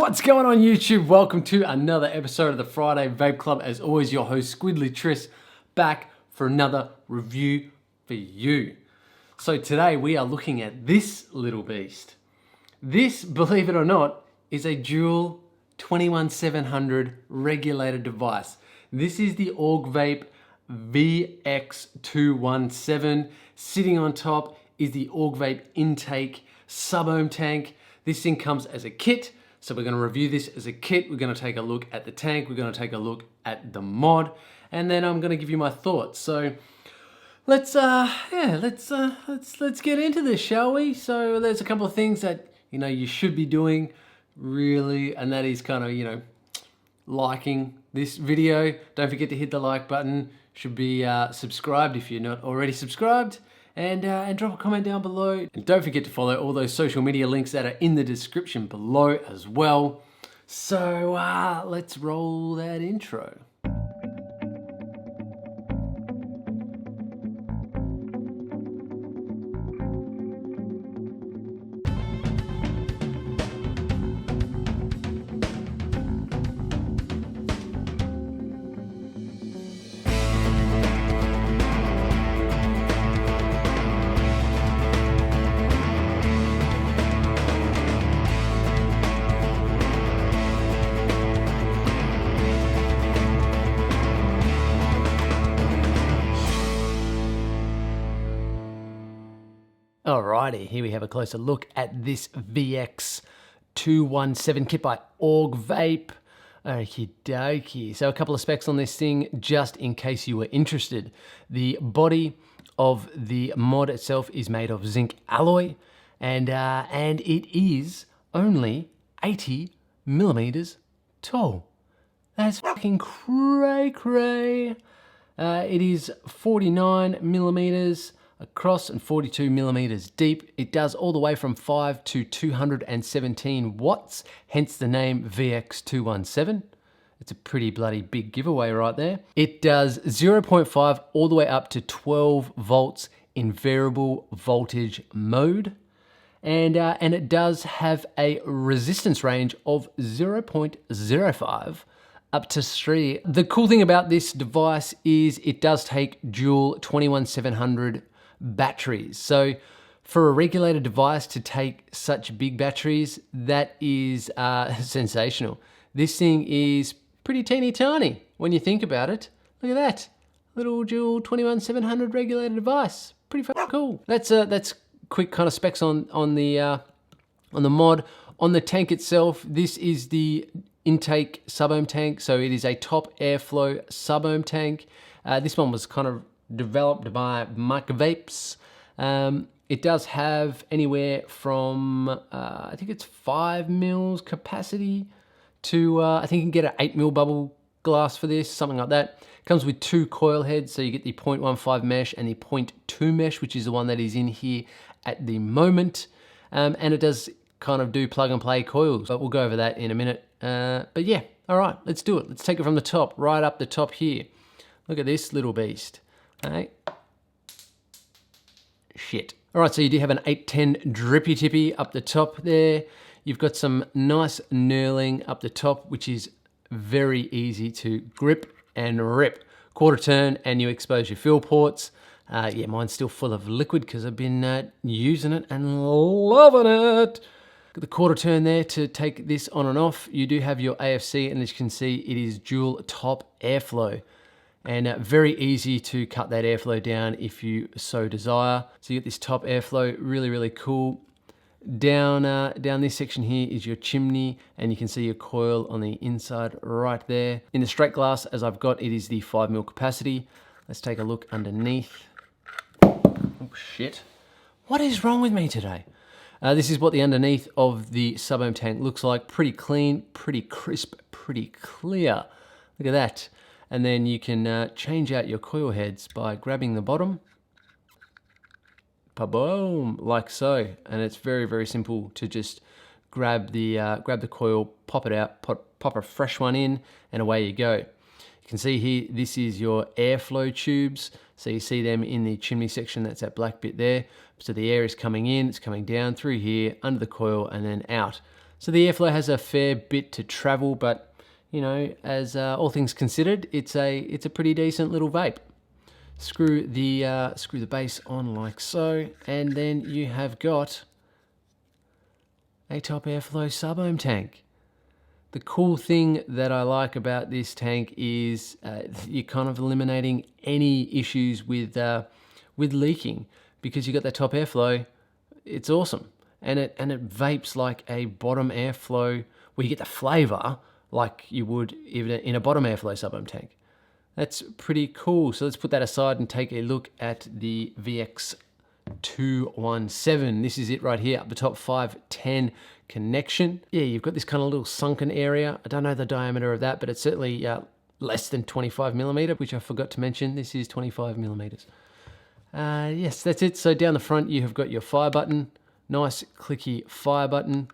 What's going on YouTube? Welcome to another episode of the Friday Vape Club. As always, your host Squidly Tris back for another review for you. So today we are looking at this little beast. This, believe it or not, is a dual 21700 regulated device. This is the Augvape VX217. Sitting on top is the Augvape intake sub-ohm tank. This thing comes as a kit. So we're going to review this as a kit. We're going to take a look at the tank. We're going to take a look at the mod, and then I'm going to give you my thoughts. So let's get into this, shall we? So there's a couple of things that you should be doing, really, and that is kind of liking this video. Don't forget to hit the like button. Should be subscribed if you're not already subscribed. And drop a comment down below. And don't forget to follow all those social media links that are in the description below as well. So let's roll that intro. Alrighty, here we have a closer look at this VX217 kit by Augvape. Okie dokie. So a couple of specs on this thing, just in case you were interested. The body of the mod itself is made of zinc alloy, and it is only 80 millimeters tall. That's fucking cray. It is 49 millimeters across and 42 millimeters deep. It does all the way from 5 to 217 watts, hence the name VX217. It's a pretty bloody big giveaway right there. It does 0.5 all the way up to 12 volts in variable voltage mode. And it does have a resistance range of 0.05 up to 3. The cool thing about this device is it does take dual 21700 batteries. So for a regulated device to take such big batteries, that is sensational. This thing is pretty teeny tiny when you think about it. Look at that. Little dual 21700 regulated device. Pretty fucking cool. That's quick kind of specs on the mod. On the tank itself, this is the intake sub-ohm tank. So it is a top airflow sub-ohm tank. This one was kind of developed by Augvape. It does have anywhere from, I think it's 5 mils capacity to, I think you can get an 8 mil bubble glass for this, something like that. It comes with 2 coil heads, so you get the 0.15 mesh and the 0.2 mesh, which is the one that is in here at the moment. And it does kind of do plug and play coils, but we'll go over that in a minute. But yeah, all right, let's do it. Let's take it from the top, right up the top here. Look at this little beast. Okay. Shit. All right, so you do have an 810 drippy tippy up the top there. You've got some nice knurling up the top, which is very easy to grip and rip. Quarter turn and you expose your fill ports. Yeah, mine's still full of liquid because I've been using it and loving it. Got the quarter turn there to take this on and off. You do have your AFC, and as you can see, it is dual top airflow. And very easy to cut that airflow down if you so desire. So you get this top airflow, really, really cool. Down this section here is your chimney, and you can see your coil on the inside right there. In the straight glass, as I've got, it is the 5 mil capacity. Let's take a look underneath. Oh shit. What is wrong with me today? This is what the underneath of the sub-ohm tank looks like. Pretty clean, pretty crisp, pretty clear. Look at that. And then you can change out your coil heads by grabbing the bottom, pa-boom, like so. And it's very, very simple to just grab the coil, pop it out, pop a fresh one in, and away you go. You can see here, this is your airflow tubes. So you see them in the chimney section, that's that black bit there. So the air is coming in, it's coming down through here, under the coil, and then out. So the airflow has a fair bit to travel, but you know, as all things considered, it's a pretty decent little vape. Screw the base on like so, and then you have got a top airflow sub-ohm tank. The cool thing that I like about this tank is you're kind of eliminating any issues with leaking, because you got that top airflow. It's awesome, and it vapes like a bottom airflow, where you get the flavour like you would even in a bottom airflow sub-ohm tank. That's pretty cool. So let's put that aside and take a look at the VX217. This is it right here, up the top, 510 connection. Yeah, you've got this kind of little sunken area. I don't know the diameter of that, but it's certainly less than 25 millimeter, which I forgot to mention. This is 25 millimeters. Yes, that's it. So down the front, you have got your fire button, nice clicky fire button.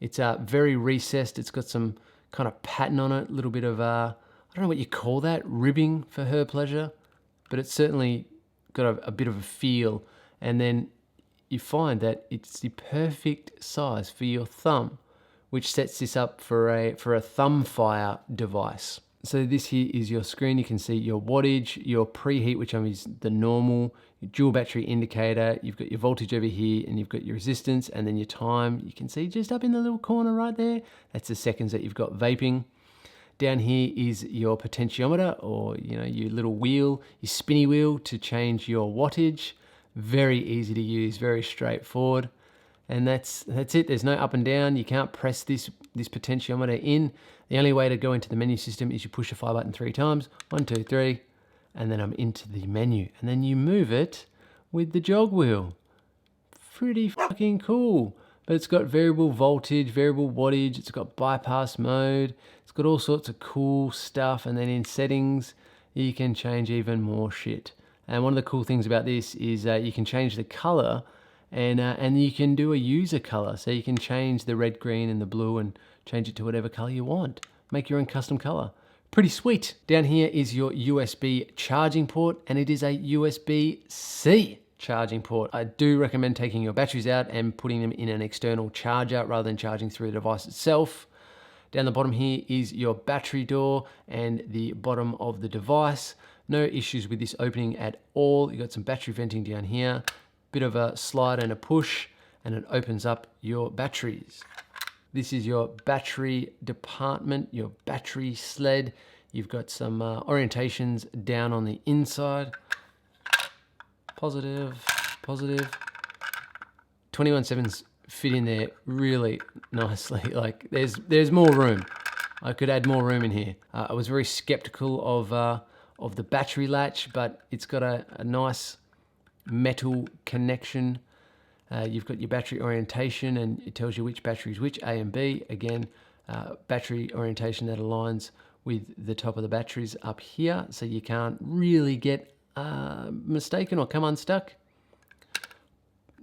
It's very recessed. It's got some kind of pattern on it, a little bit of, I don't know what you call that, ribbing for her pleasure, but it's certainly got a bit of a feel. And then you find that it's the perfect size for your thumb, which sets this up for a thumb fire device. So this here is your screen. You can see your wattage, your preheat, which is the normal, your dual battery indicator. You've got your voltage over here, and you've got your resistance, and then your time. You can see just up in the little corner right there. That's the seconds that you've got vaping. Down here is your potentiometer, or your little wheel, your spinny wheel to change your wattage. Very easy to use, very straightforward. And that's it. There's no up and down. You can't press this potentiometer in. The only way to go into the menu system is you push the fire button 3 times. 1, 2, 3. And then I'm into the menu. And then you move it with the jog wheel. Pretty fucking cool. But it's got variable voltage, variable wattage. It's got bypass mode. It's got all sorts of cool stuff. And then in settings, you can change even more shit. And one of the cool things about this is you can change the color, and you can do a user color. So you can change the red, green, and the blue and change it to whatever color you want. Make your own custom color. Pretty sweet. Down here is your USB charging port, and it is a USB-C charging port. I do recommend taking your batteries out and putting them in an external charger rather than charging through the device itself. Down the bottom here is your battery door and the bottom of the device. No issues with this opening at all. You've got some battery venting down here, bit of a slide and a push, and it opens up your batteries. This is your battery department, your battery sled. You've got some orientations down on the inside. Positive, positive. 21.7s fit in there really nicely. Like there's more room. I could add more room in here. I was very skeptical of the battery latch, but it's got a nice metal connection. You've got your battery orientation, and it tells you which battery is which, A and B. Again, battery orientation that aligns with the top of the batteries up here, so you can't really get mistaken or come unstuck.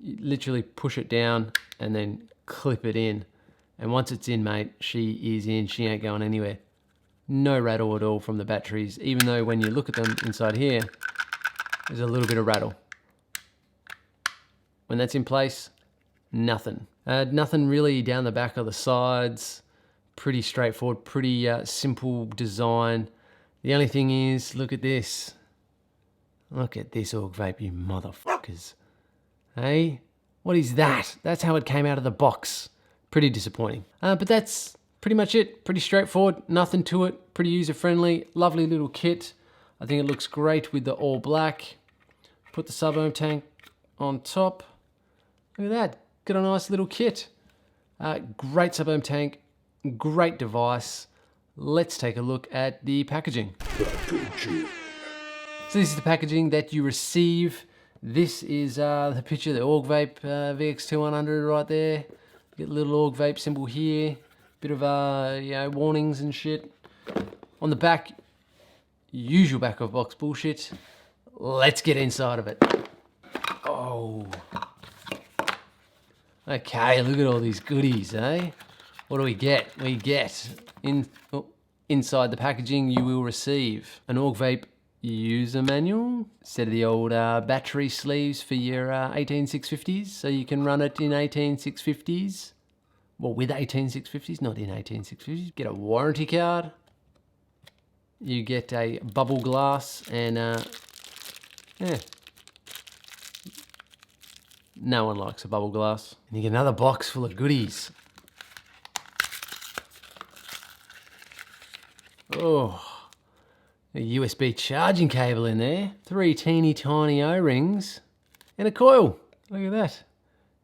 You literally push it down and then clip it in. And once it's in, mate, she is in. She ain't going anywhere. No rattle at all from the batteries, even though when you look at them inside here, there's a little bit of rattle. When that's in place, nothing. Nothing really down the back or the sides. Pretty straightforward, pretty simple design. The only thing is, look at this. Look at this Augvape, you motherfuckers. Hey, what is that? That's how it came out of the box. Pretty disappointing. But that's pretty much it. Pretty straightforward, nothing to it. Pretty user-friendly, lovely little kit. I think it looks great with the all black. Put the sub-ohm tank on top. Look at that, got a nice little kit. Great sub-ohm tank, great device. Let's take a look at the packaging. So this is the packaging that you receive. This is the picture of the Augvape VX217 right there. You get a little Augvape symbol here. Bit of warnings and shit. On the back, usual back of box bullshit. Let's get inside of it. Oh. Okay, look at all these goodies, eh? What do we get? We get, inside the packaging, you will receive an Augvape user manual, set of the old battery sleeves for your 18650s, so you can run it in 18650s well, with 18650s, not in 18650s. Get a warranty card. You get a bubble glass and yeah. No one likes a bubble glass. And you get another box full of goodies. Oh, a USB charging cable in there, 3 teeny tiny O-rings, and a coil. Look at that.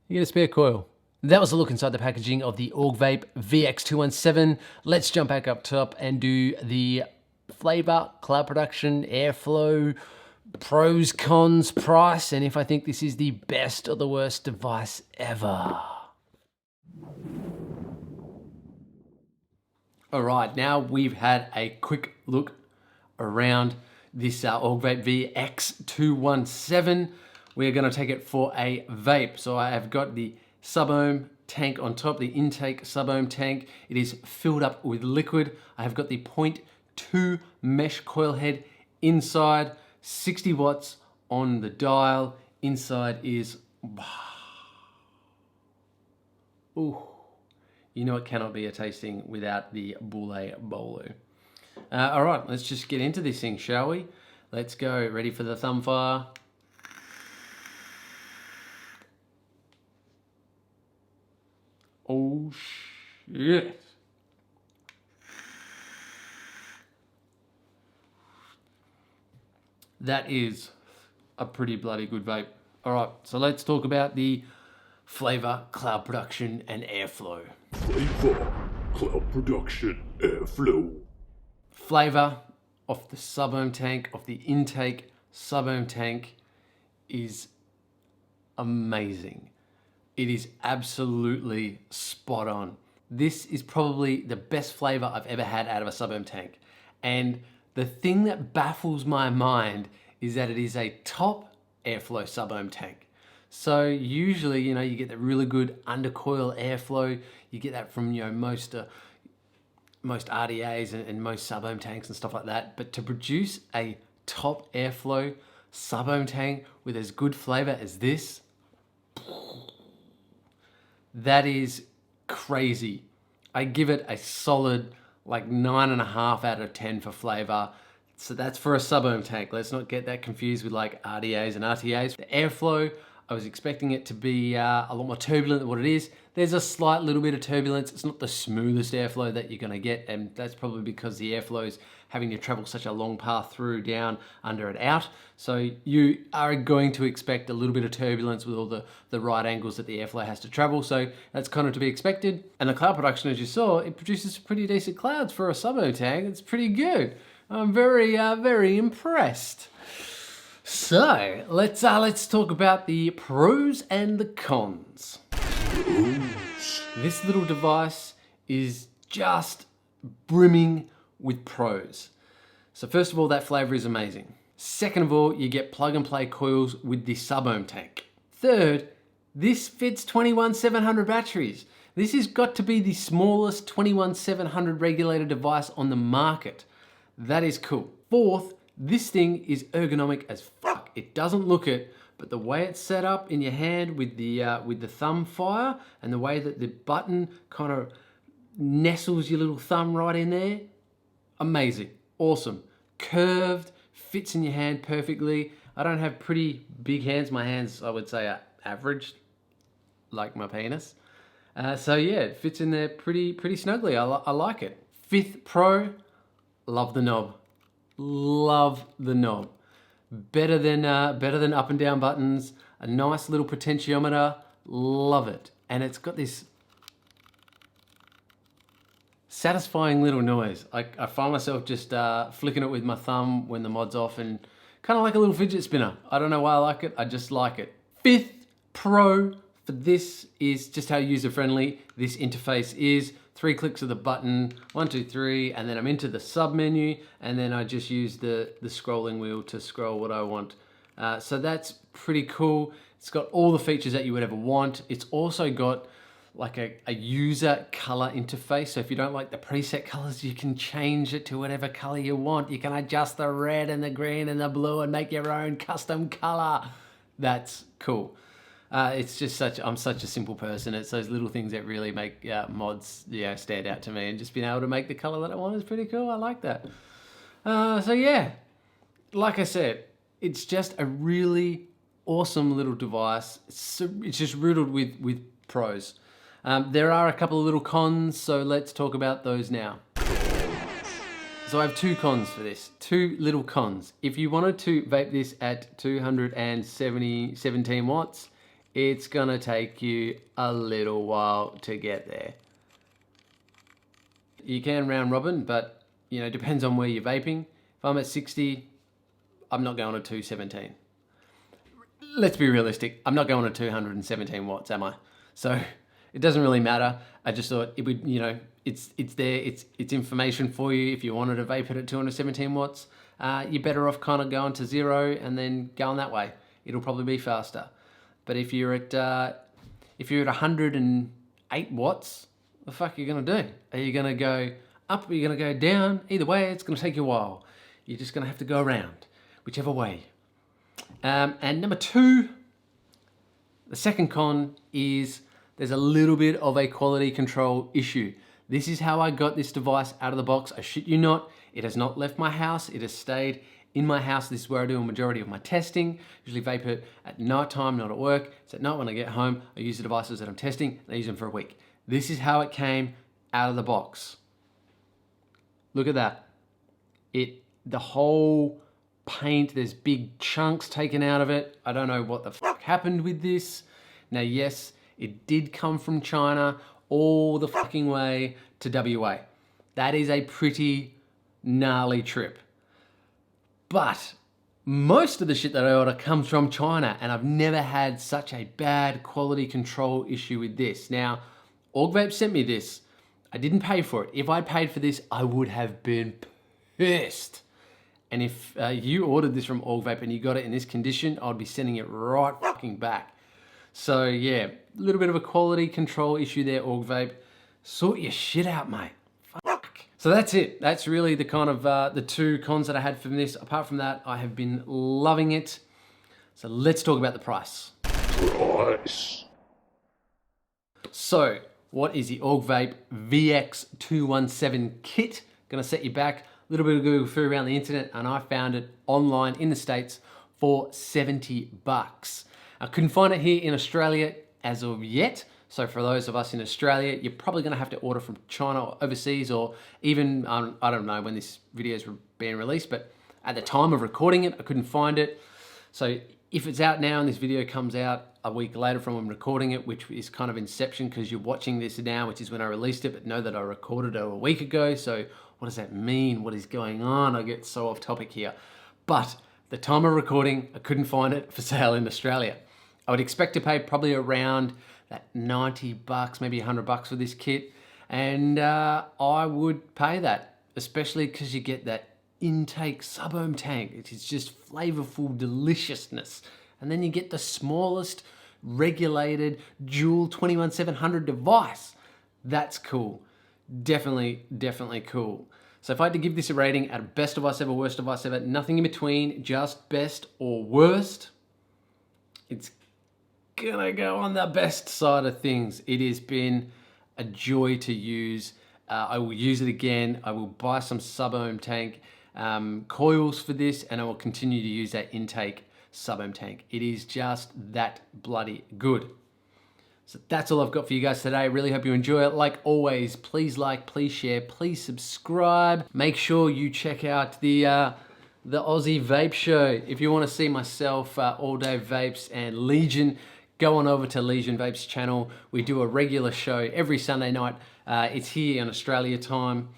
You get a spare coil. That was a look inside the packaging of the Augvape VX217. Let's jump back up top and do the flavour, cloud production, airflow, pros, cons, price, and if I think this is the best or the worst device ever. All right, now we've had a quick look around this Augvape VX217. We're gonna take it for a vape. So I have got the sub-ohm tank on top, the intake sub-ohm tank. It is filled up with liquid. I have got the 0.2 mesh coil head inside, 60 watts on the dial. Inside is, ooh, you know it cannot be a tasting without the Boule Bolu. All right, let's just get into this thing, shall we? Let's go. Ready for the thumb fire? Oh shit. That is a pretty bloody good vape. All right, so let's talk about the flavour, cloud production, and airflow. Flavour, cloud production, airflow. Flavour off the sub-ohm tank, off the intake sub-ohm tank is amazing. It is absolutely spot on. This is probably the best flavour I've ever had out of a sub-ohm tank. And the thing that baffles my mind is that it is a top airflow sub-ohm tank. So usually, you know, you get that really good undercoil airflow. You get that from, you know, most RDAs and most sub-ohm tanks and stuff like that. But to produce a top airflow sub-ohm tank with as good flavour as this, that is crazy. I give it a solid like 9.5 out of 10 for flavour. So that's for a sub-ohm tank. Let's not get that confused with like RDAs and RTAs. The airflow, I was expecting it to be a lot more turbulent than what it is. There's a slight little bit of turbulence. It's not the smoothest airflow that you're gonna get, and that's probably because the airflow is having to travel such a long path through, down, under, and out. So you are going to expect a little bit of turbulence with all the right angles that the airflow has to travel. So that's kind of to be expected. And the cloud production, as you saw, it produces pretty decent clouds for a sub-ohm tank. It's pretty good. I'm very, very impressed. So let's talk about the pros and the cons. This little device is just brimming with pros. So first of all, that flavor is amazing. Second of all, you get plug and play coils with the sub-ohm tank. Third, this fits 21700 batteries. This has got to be the smallest 21700 regulator device on the market. That is cool. Fourth, this thing is ergonomic as fuck. It doesn't look it, but the way it's set up in your hand with the thumb fire and the way that the button kind of nestles your little thumb right in there, amazing, awesome. Curved, fits in your hand perfectly. I don't have pretty big hands. My hands, I would say, are average, like my penis. So yeah, it fits in there pretty snugly. I like it. Fifth pro, love the knob. Love the knob. Better than up and down buttons. A nice little potentiometer. Love it. And it's got this satisfying little noise. I find myself just flicking it with my thumb when the mod's off, and kind of like a little fidget spinner. I don't know why I like it. I just like it. Fifth pro for this is just how user-friendly this interface is. 3 clicks of the button, 1, 2, 3, and then I'm into the sub menu, and then I just use the scrolling wheel to scroll what I want. So that's pretty cool. It's got all the features that you would ever want. It's also got like a user color interface. So if you don't like the preset colors, you can change it to whatever color you want. You can adjust the red and the green and the blue and make your own custom color. That's cool. It's just I'm such a simple person. It's those little things that really make mods, stand out to me. And just being able to make the color that I want is pretty cool. I like that. So yeah, like I said, it's just a really awesome little device. It's just riddled with pros. There are a couple of little cons, so let's talk about those now. So I have two cons for this, two little cons. If you wanted to vape this at 217 watts, it's gonna take you a little while to get there. You can round robin, but depends on where you're vaping. If I'm at 60, I'm not going to 217. Let's be realistic, I'm not going to 217 watts, am I? So it doesn't really matter. I just thought it would, it's there, it's information for you. If you wanted to vape it at 217 watts, you're better off kind of going to 0 and then going that way. It'll probably be faster. But if you're at 108 watts, what the fuck are you gonna do? Are you gonna go up? Are you gonna go down? Either way, it's gonna take you a while. You're just gonna have to go around, whichever way. And number two, the second con is there's a little bit of a quality control issue. This is how I got this device out of the box. I shit you not, it has not left my house. It has stayed in my house. This is where I do a majority of my testing. Usually vape it at night time, not at work. It's at night when I get home. I use the devices that I'm testing and I use them for a week. This is how it came out of the box. Look at that. The whole paint, there's big chunks taken out of it. I don't know what the fuck happened with this. Now, yes, it did come from China all the fucking way to WA. That is a pretty gnarly trip. But most of the shit that I order comes from China, and I've never had such a bad quality control issue with this. Now, Augvape sent me this. I didn't pay for it. If I paid for this, I would have been pissed. And if you ordered this from Augvape and you got it in this condition, I'd be sending it right fucking back. So yeah, a little bit of a quality control issue there, Augvape. Sort your shit out, mate. Fuck. So that's it. That's really the kind of the two cons that I had from this. Apart from that, I have been loving it. So let's talk about the price. Price. So what is the Augvape VX217 Kit? Gonna set you back. A little bit of Google foo around the internet, and I found it online in the States for $70. I couldn't find it here in Australia as of yet. So for those of us in Australia, you're probably gonna have to order from China or overseas, or even, I don't know when this video is being released, but at the time of recording it, I couldn't find it. So if it's out now and this video comes out a week later from when I'm recording it, which is kind of inception because you're watching this now, which is when I released it, but know that I recorded it a week ago. So what does that mean? What is going on? I get so off topic here. But the time of recording, I couldn't find it for sale in Australia. I would expect to pay probably around that $90, maybe $100 for this kit. And I would pay that, especially because you get that intake sub-ohm tank. It is just flavorful deliciousness. And then you get the smallest regulated dual 21700 device. That's cool. Definitely, definitely cool. So if I had to give this a rating out of best device ever, worst device ever, nothing in between, just best or worst, it's gonna go on the best side of things. It has been a joy to use. I will use it again. I will buy some sub-ohm tank coils for this, and I will continue to use that intake sub-ohm tank. It is just that bloody good. So that's all I've got for you guys today. Really hope you enjoy it. Like always, please like, please share, please subscribe. Make sure you check out the Aussie Vape Show. If you want to see myself, All Day Vapes, and Legion, go on over to Legion Vapes channel. We do a regular show every Sunday night. It's here in Australia time.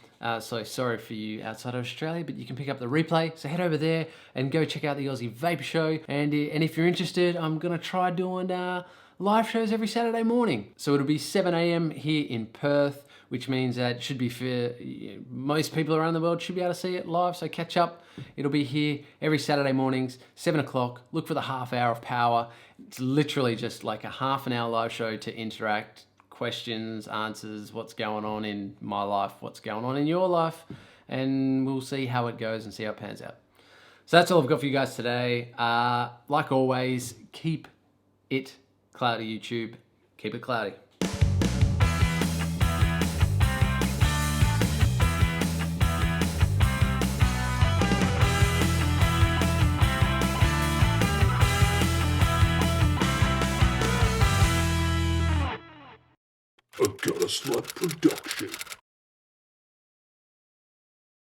So sorry for you outside of Australia, but you can pick up the replay. So head over there and go check out the Aussie Vape Show. And if you're interested, I'm gonna try doing live shows every Saturday morning. So it'll be 7 a.m. here in Perth, which means that it should be fair. Most people around the world should be able to see it live. So catch up. It'll be here every Saturday mornings, 7 o'clock. Look for the half hour of power. It's literally just like a half an hour live show to interact. Questions, answers, what's going on in my life, what's going on in your life, and we'll see how it goes and see how it pans out. So that's all I've got for you guys today. Like always, keep it Cloudy YouTube. Keep it cloudy. A Gutter Slut production.